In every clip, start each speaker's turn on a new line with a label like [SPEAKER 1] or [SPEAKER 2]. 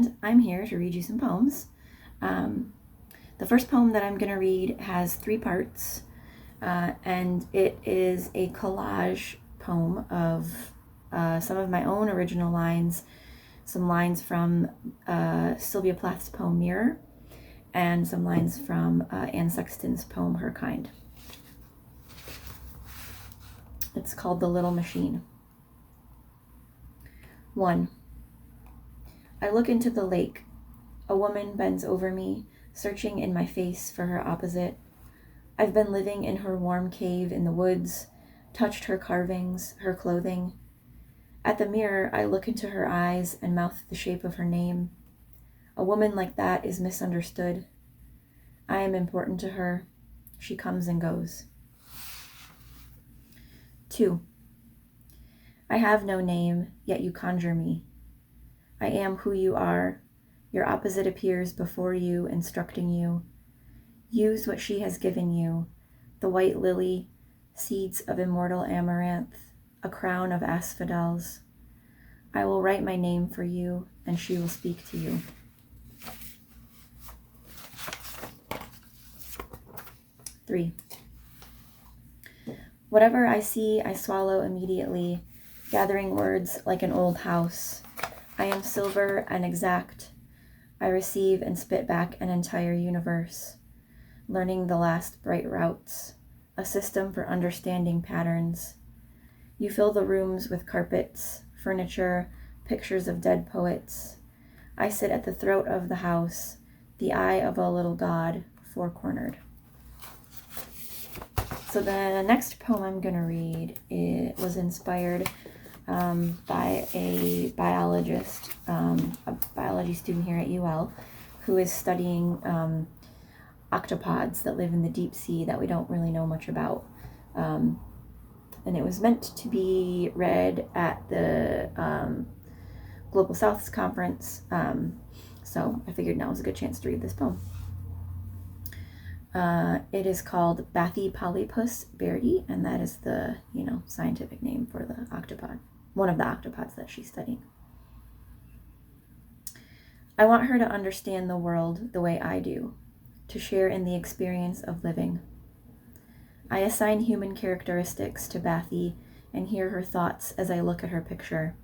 [SPEAKER 1] and I'm here to read you some poems. The first poem that I'm going to read has 3 parts, and it is a collage poem of some of my own original lines, some lines from Sylvia Plath's poem Mirror, and some lines from Anne Sexton's poem Her Kind. It's called The Little Machine. 1. I look into the lake. A woman bends over me, searching in my face for her opposite. I've been living in her warm cave in the woods, touched her carvings, her clothing. At the mirror, I look into her eyes and mouth the shape of her name. A woman like that is misunderstood. I am important to her. She comes and goes. 2. I have no name, yet you conjure me. I am who you are. Your opposite appears before you, instructing you. Use what she has given you, the white lily, seeds of immortal amaranth, a crown of asphodels. I will write my name for you, and she will speak to you. 3. Whatever I see, I swallow immediately, gathering words like an old house. I am silver and exact. I receive and spit back an entire universe, learning the last bright routes, a system for understanding patterns. You fill the rooms with carpets, furniture, pictures of dead poets. I sit at the throat of the house, the eye of a little god, four-cornered. So the next poem I'm going to read, it was inspired by a biologist, a biology student here at UL, who is studying octopods that live in the deep sea that we don't really know much about. And it was meant to be read at the Global Souths Conference, so I figured now was a good chance to read this poem. It is called Baffi Polypus bairdi, and that is the, scientific name for the octopod, one of the octopods that she's studying. I want her to understand the world the way I do, to share in the experience of living. I assign human characteristics to Baffi and hear her thoughts as I look at her picture.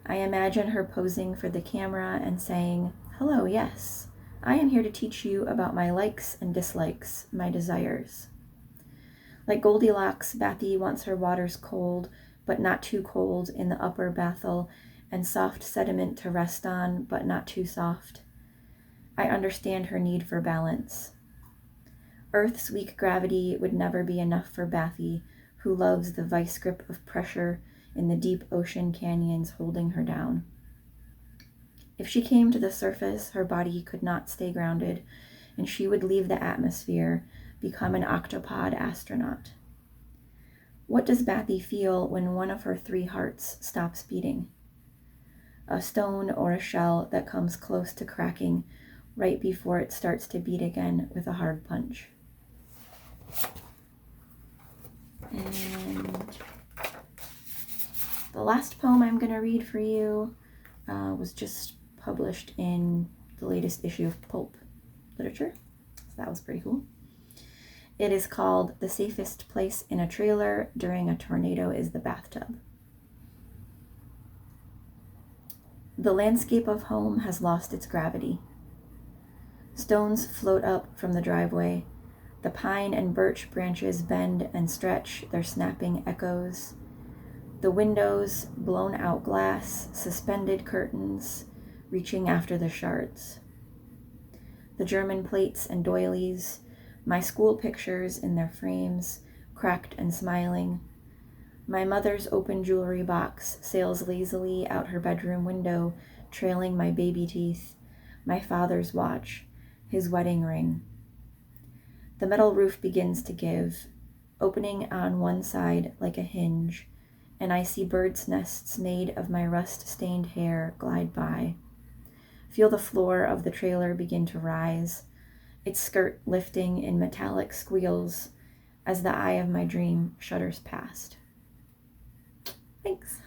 [SPEAKER 1] I imagine her posing for the camera and saying, "Hello, yes. I am here to teach you about my likes and dislikes, my desires." Like Goldilocks, Baffi wants her waters cold, but not too cold in the upper bathel, and soft sediment to rest on, but not too soft. I understand her need for balance. Earth's weak gravity would never be enough for Baffi, who loves the vice grip of pressure in the deep ocean canyons holding her down. If she came to the surface, her body could not stay grounded, and she would leave the atmosphere, become an octopod astronaut. What does Baffi feel when one of her 3 hearts stops beating? A stone or a shell that comes close to cracking right before it starts to beat again with a hard punch. And the last poem I'm going to read for you was just published in the latest issue of Pulp Literature, so that was pretty cool. It is called The Safest Place in a Trailer During a Tornado is the Bathtub. The landscape of home has lost its gravity. Stones float up from the driveway. The pine and birch branches bend and stretch their snapping echoes. The windows, blown out glass, suspended curtains, reaching after the shards. The German plates and doilies, my school pictures in their frames, cracked and smiling. My mother's open jewelry box sails lazily out her bedroom window, trailing my baby teeth, my father's watch, his wedding ring. The metal roof begins to give, opening on one side like a hinge, and I see birds' nests made of my rust-stained hair glide by. Feel the floor of the trailer begin to rise, its skirt lifting in metallic squeals as the eye of my dream shudders past. Thanks.